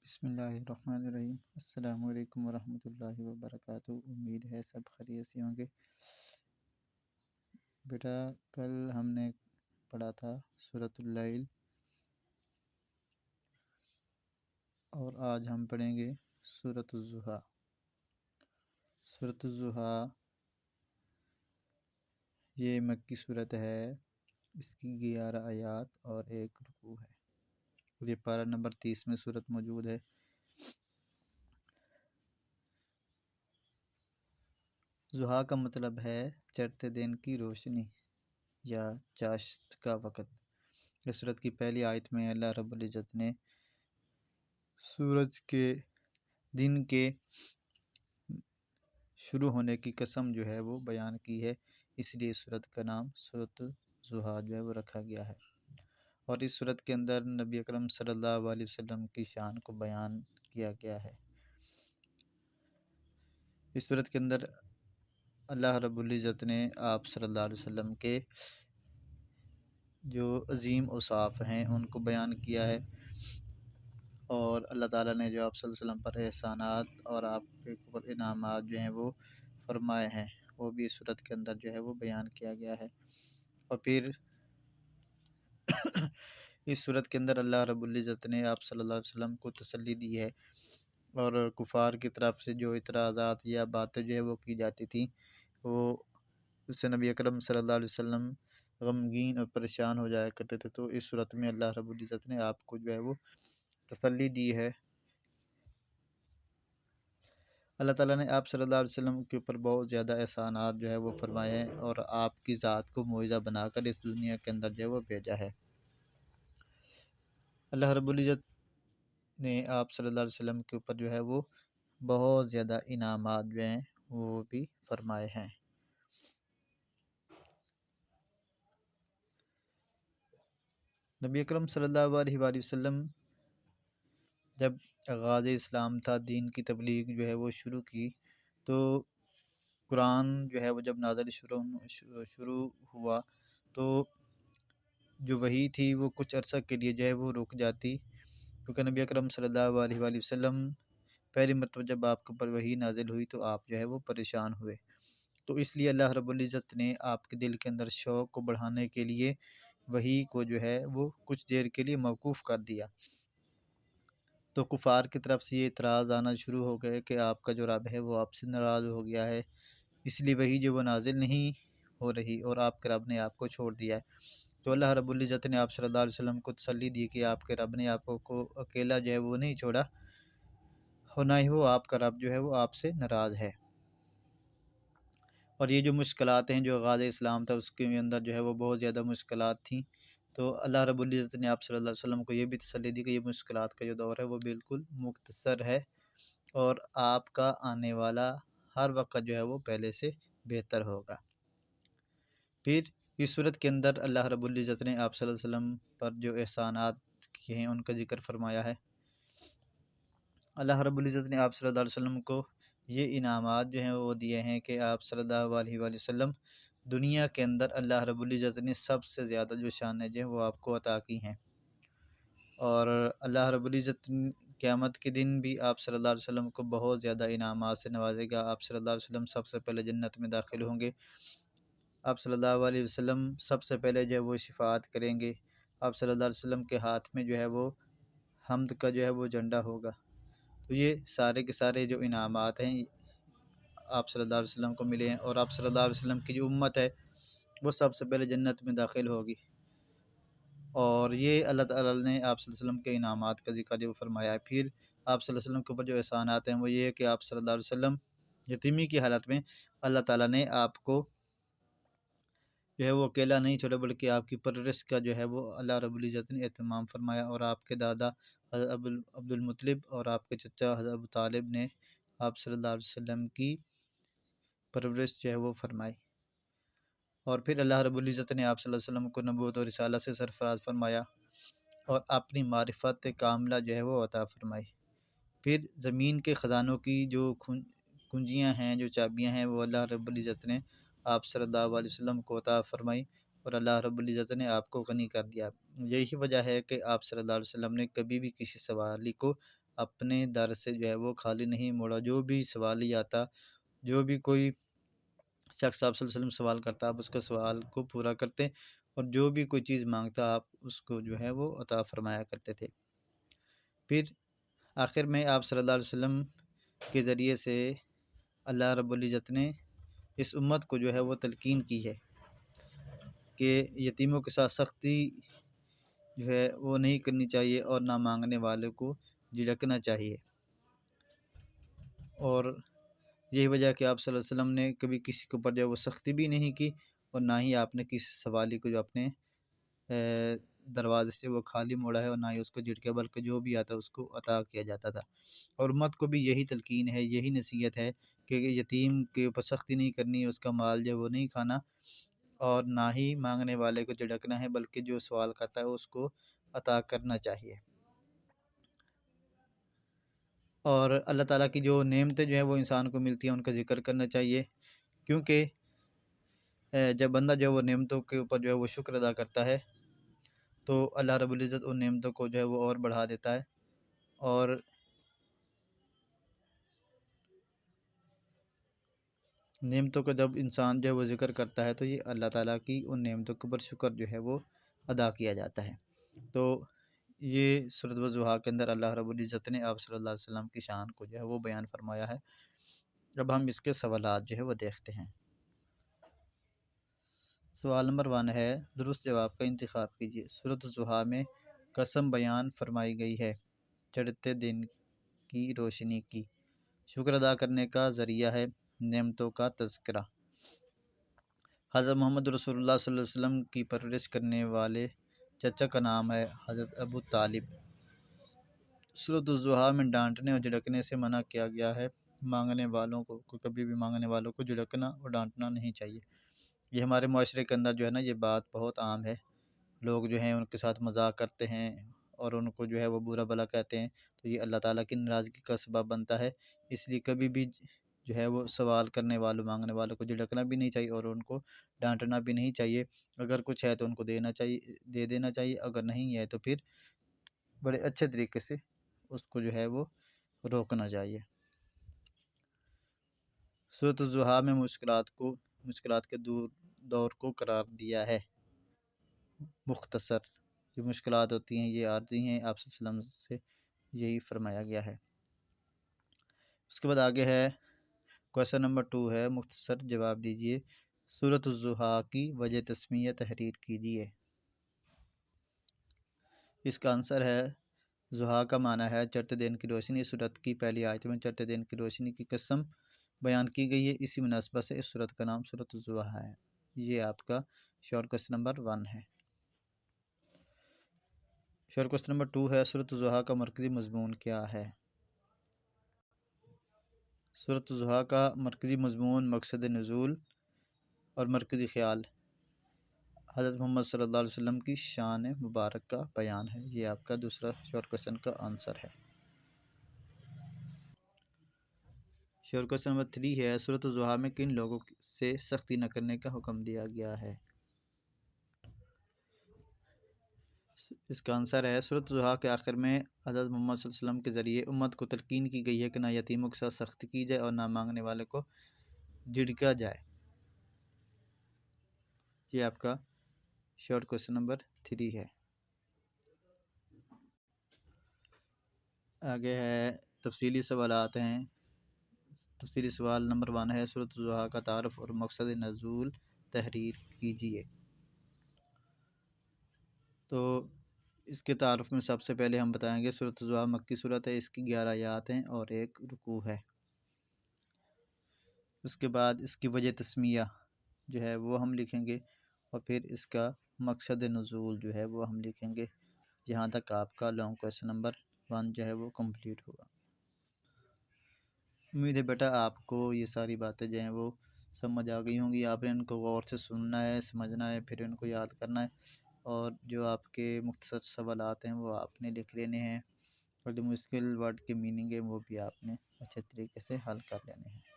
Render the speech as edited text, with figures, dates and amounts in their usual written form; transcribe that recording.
بسم اللہ الرحمن الرحیم۔ السلام علیکم ورحمۃ اللہ وبرکاتہ۔ امید ہے سب خیریت سے ہوں گے۔ بیٹا کل ہم نے پڑھا تھا سورۃ اللیل اور آج ہم پڑھیں گے سورۃ الضحیٰ۔ سورۃ الضحیٰ یہ مکی صورت ہے، اس کی 11 آیات اور 1 رکوع ہے اور یہ پارہ نمبر 30 میں صورت موجود ہے۔ ضحیٰ کا مطلب ہے چڑھتے دن کی روشنی یا چاشت کا وقت۔ اس سورت کی پہلی آیت میں اللہ رب العزت نے سورج کے دن کے شروع ہونے کی قسم جو ہے وہ بیان کی ہے، اس لیے اس سورت کا نام سورۃ الضحیٰ جو ہے وہ رکھا گیا ہے۔ اور اس سورت کے اندر نبی اکرم صلی اللہ علیہ وسلم کی شان کو بیان کیا گیا ہے۔ اس سورت کے اندر اللہ رب العزت نے آپ صلی اللہ علیہ وسلم کے جو عظیم اوصاف ہیں ان کو بیان کیا ہے، اور اللہ تعالیٰ نے جو آپ صلی اللہ علیہ وسلم پر احسانات اور آپ کے اوپر انعامات جو ہیں وہ فرمائے ہیں، وہ بھی اس صورت کے اندر جو ہے وہ بیان کیا گیا ہے۔ اور پھر اس صورت کے اندر اللہ رب العزت نے آپ صلی اللہ علیہ وسلم کو تسلی دی ہے، اور کفار کی طرف سے جو اعتراضات یا باتیں جو ہے وہ کی جاتی تھیں، وہ اس سے نبی اکرم صلی اللہ علیہ وسلم غمگین اور پریشان ہو جایا کرتے تھے، تو اس صورت میں اللہ رب العزت نے آپ کو جو ہے وہ تسلی دی ہے۔ اللہ تعالیٰ نے آپ صلی اللہ علیہ وسلم کے اوپر بہت زیادہ احسانات جو ہے وہ فرمائے ہیں، اور آپ کی ذات کو معجزہ بنا کر اس دنیا کے اندر جو ہے وہ بھیجا ہے۔ اللہ رب العزت نے آپ صلی اللہ علیہ وسلم کے اوپر جو ہے وہ بہت زیادہ انعامات جو ہیں وہ بھی فرمائے ہیں۔ نبی اکرم صلی اللہ علیہ وآلہ وسلم جب آغاز اسلام تھا، دین کی تبلیغ جو ہے وہ شروع کی، تو قرآن جو ہے وہ جب نازل شروع ہوا تو جو وحی تھی وہ کچھ عرصہ کے لیے جو ہے وہ رک جاتی، کیونکہ نبی اکرم صلی اللہ علیہ وآلہ وسلم پہلی مرتبہ جب آپ کے اوپر وحی نازل ہوئی تو آپ جو ہے وہ پریشان ہوئے، تو اس لیے اللہ رب العزت نے آپ کے دل کے اندر شوق کو بڑھانے کے لیے وحی کو جو ہے وہ کچھ دیر کے لیے موقوف کر دیا۔ تو کفار کی طرف سے یہ اعتراض آنا شروع ہو گئے کہ آپ کا جو رب ہے وہ آپ سے ناراض ہو گیا ہے، اس لیے وحی جو وہ نازل نہیں ہو رہی اور آپ کے رب نے آپ کو چھوڑ دیا ہے۔ تو اللہ رب العزت نے آپ صلی اللہ علیہ وسلم کو تسلی دی کہ آپ کے رب نے آپ کو اکیلا جو ہے وہ نہیں چھوڑا، اور نہ ہی وہ آپ کا رب جو ہے وہ آپ سے ناراض ہے۔ اور یہ جو مشکلات ہیں جو آغاز اسلام تھا اس کے اندر جو ہے وہ بہت زیادہ مشکلات تھیں، تو اللہ رب العزت نے آپ صلی اللہ علیہ وسلم کو یہ بھی تسلی دی کہ یہ مشکلات کا جو دور ہے وہ بالکل مختصر ہے، اور آپ کا آنے والا ہر وقت جو ہے وہ پہلے سے بہتر ہوگا۔ پھر اس صورت کے اندر اللہ رب العزت نے آپ صلی اللہ علیہ وسلم پر جو احسانات کیے ہیں ان کا ذکر فرمایا ہے۔ اللہ رب العزت نے آپ صلی اللہ علیہ وسلم کو یہ انعامات جو ہیں وہ دیے ہیں کہ آپ صلی اللہ علیہ وآلہ وسلم دنیا کے اندر اللہ رب العزت نے سب سے زیادہ جو شانیں جو ہیں وہ آپ کو عطا کی ہیں، اور اللہ رب العزت قیامت کے دن بھی آپ صلی اللہ علیہ وسلم کو بہت زیادہ انعامات سے نوازے گا۔ آپ صلی اللہ علیہ وسلم سب سے پہلے جنت میں داخل ہوں گے، آپ صلی اللہ علیہ وسلم سب سے پہلے جو ہے وہ شفاعت کریں گے، آپ صلی اللہ علیہ وسلم کے ہاتھ میں جو ہے وہ حمد کا جو ہے وہ جھنڈا ہوگا۔ تو یہ سارے کے سارے جو انعامات ہیں آپ صلی اللہ علیہ وسلم کو ملے ہیں، اور آپ صلی اللہ علیہ وسلم کی جو امت ہے وہ سب سے پہلے جنت میں داخل ہوگی، اور یہ اللہ تعالیٰ نے آپ صلی اللہ علیہ وسلم کے انعامات کا ذکر جو فرمایا ہے۔ پھر آپ صلی اللہ علیہ وسلم کے اوپر جو احسانات ہیں وہ یہ ہے کہ آپ صلی اللہ علیہ وسلم یتیمی کی حالت میں اللہ تعالیٰ نے آپ کو جو ہے وہ اکیلا نہیں چھوڑا، بلکہ آپ کی پرورش کا جو ہے وہ اللہ رب العزت نے اہتمام فرمایا، اور آپ کے دادا حضرت عبد المطلب اور آپ کے چچا حضرت ابو طالب نے آپ صلی اللہ علیہ وسلم کی پرورش جو ہے وہ فرمائی، اور پھر اللہ رب العزت نے آپ صلی اللہ علیہ وسلم کو نبوت اور رسالت سے سرفراز فرمایا، اور اپنی معرفت کاملہ جو ہے وہ عطا فرمائی۔ پھر زمین کے خزانوں کی جو کنجیاں ہیں، جو چابیاں ہیں، وہ اللہ رب العزت نے آپ صلی اللہ علیہ وسلم کو عطا فرمائی، اور اللہ رب العزت نے آپ کو غنی کر دیا۔ یہی وجہ ہے کہ آپ صلی اللہ علیہ وسلم نے کبھی بھی کسی سوالی کو اپنے در سے جو ہے وہ خالی نہیں موڑا۔ جو بھی سوال ہی آتا، جو بھی کوئی شخص آپ صلی اللہ علیہ وسلم سوال کرتا، آپ اس کا سوال کو پورا کرتے، اور جو بھی کوئی چیز مانگتا آپ اس کو جو ہے وہ عطا فرمایا کرتے تھے۔ پھر آخر میں آپ صلی اللہ علیہ وسلم کے ذریعے سے اللہ رب العزت نے اس امت کو جو ہے وہ تلقین کی ہے کہ یتیموں کے ساتھ سختی جو ہے وہ نہیں کرنی چاہیے، اور نہ مانگنے والے کو جھڑکنا چاہیے۔ اور یہی وجہ کہ آپ صلی اللہ علیہ وسلم نے کبھی کسی کے اوپر جو ہے وہ سختی بھی نہیں کی، اور نہ ہی آپ نے کسی سوالی کو جو اپنے دروازے سے وہ خالی موڑا ہے، اور نہ ہی اس کو جھٹکا، بلکہ جو بھی آتا اس کو عطا کیا جاتا تھا۔ اور امت کو بھی یہی تلقین ہے، یہی نصیحت ہے کہ یتیم کے اوپر سختی نہیں کرنی، اس کا مال جو ہے وہ نہیں کھانا، اور نہ ہی مانگنے والے کو جھڑکنا ہے، بلکہ جو سوال کرتا ہے اس کو عطا کرنا چاہیے۔ اور اللہ تعالیٰ کی جو نعمتیں جو ہیں وہ انسان کو ملتی ہیں ان کا ذکر کرنا چاہیے، کیونکہ جب بندہ جو ہے وہ نعمتوں کے اوپر جو ہے وہ شکر ادا کرتا ہے تو اللہ رب العزت ان نعمتوں کو جو ہے وہ اور بڑھا دیتا ہے، اور نعمتوں کا جب انسان جو ہے وہ ذکر کرتا ہے تو یہ اللہ تعالیٰ کی ان نعمتوں کے اوپر شکر جو ہے وہ ادا کیا جاتا ہے۔ تو یہ سورۃ والضحیٰ کے اندر اللہ رب العزت نے آپ صلی اللہ علیہ وسلم کی شان کو جو ہے وہ بیان فرمایا ہے۔ اب ہم اس کے سوالات جو ہے وہ دیکھتے ہیں۔ سوال نمبر 1 ہے، درست جواب کا انتخاب کیجیے۔ سورۃ والضحیٰ میں قسم بیان فرمائی گئی ہے چڑھتے دن کی روشنی کی، شکر ادا کرنے کا ذریعہ ہے، نعمتوں کا تذکرہ۔ حضرت محمد رسول اللہ صلی اللہ علیہ وسلم کی پرورش کرنے والے چچا کا نام ہے حضرت ابو طالب۔ سورۃ والضحیٰ میں ڈانٹنے اور جھڑکنے سے منع کیا گیا ہے، مانگنے والوں کو کبھی بھی مانگنے والوں کو جھڑکنا اور ڈانٹنا نہیں چاہیے۔ یہ ہمارے معاشرے کے اندر جو ہے نا یہ بات بہت عام ہے، لوگ جو ہیں ان کے ساتھ مذاق کرتے ہیں اور ان کو جو ہے وہ برا بھلا کہتے ہیں، تو یہ اللہ تعالیٰ کی ناراضگی کا سبب بنتا ہے۔ اس لیے کبھی بھی جو ہے وہ سوال کرنے والوں مانگنے والوں کو جھڑکنا بھی نہیں چاہیے اور ان کو ڈانٹنا بھی نہیں چاہیے۔ اگر کچھ ہے تو ان کو دے دینا چاہیے، اگر نہیں ہے تو پھر بڑے اچھے طریقے سے اس کو جو ہے وہ روکنا چاہیے۔ سورۃ والضحیٰ میں مشکلات کے دور کو قرار دیا ہے۔ مختصر جو مشکلات ہوتی ہیں یہ عارضی ہیں، آپ صلی اللہ علیہ وسلم سے یہی فرمایا گیا ہے۔ اس کے بعد آگے ہے کویسچن نمبر 2 ہے، مختصر جواب دیجیے۔ سورۃ والضحیٰ کی وجہ تسمیہ تحریر کیجیے۔ اس کا آنسر ہے ضحیٰ کا معنی ہے چڑھتے دن کی روشنی۔ سورت کی پہلی آیت میں چڑھتے دن کی روشنی کی قسم بیان کی گئی ہے، اسی مناسبت سے اس سورت کا نام سورۃ والضحیٰ ہے۔ یہ آپ کا شارٹ کویسچن نمبر 1 ہے۔ شارٹ کویسچن نمبر 2 ہے، سورۃ والضحیٰ کا مرکزی مضمون کیا ہے؟ سورۃ والضحیٰ کا مرکزی مضمون مقصد نزول اور مرکزی خیال حضرت محمد صلی اللہ علیہ وسلم کی شان مبارک کا بیان ہے۔ یہ آپ کا دوسرا شارٹ کویسچن کا آنسر ہے۔ شارٹ کویسچن نمبر 3 ہے، سورۃ والضحیٰ میں کن لوگوں سے سختی نہ کرنے کا حکم دیا گیا ہے؟ اس کا آنسر ہے سورۃ والضحیٰ کے آخر میں حضرت محمد صلی اللہ علیہ وسلم کے ذریعے امت کو تلقین کی گئی ہے کہ نہ یتیموں کے ساتھ سختی کی جائے اور نہ مانگنے والے کو جھڑکا جائے۔ یہ آپ کا شارٹ کویسچن نمبر 3 ہے۔ آگے ہے تفصیلی سوالات ہیں۔ تفصیلی سوال نمبر 1 ہے، سورۃ والضحیٰ کا تعارف اور مقصد نزول تحریر کیجیے۔ تو اس کے تعارف میں سب سے پہلے ہم بتائیں گے سورۃ والضحیٰ مکی صورت ہے، اس کی 11 آیات ہیں اور 1 رکوع ہے۔ اس کے بعد اس کی وجہ تسمیہ جو ہے وہ ہم لکھیں گے، اور پھر اس کا مقصد نزول جو ہے وہ ہم لکھیں گے۔ یہاں تک آپ کا لانگ کویسچن نمبر 1 جو ہے وہ کمپلیٹ ہوگا۔ امید ہے بیٹا آپ کو یہ ساری باتیں جو ہیں وہ سمجھ آ گئی ہوں گی۔ آپ نے ان کو غور سے سننا ہے، سمجھنا ہے، پھر ان کو یاد کرنا ہے، اور جو آپ کے مختصر سوالات ہیں وہ آپ نے لکھ لینے ہیں، اور جو مشکل ورڈ کے میننگ ہے وہ بھی آپ نے اچھے طریقے سے حل کر لینے ہیں۔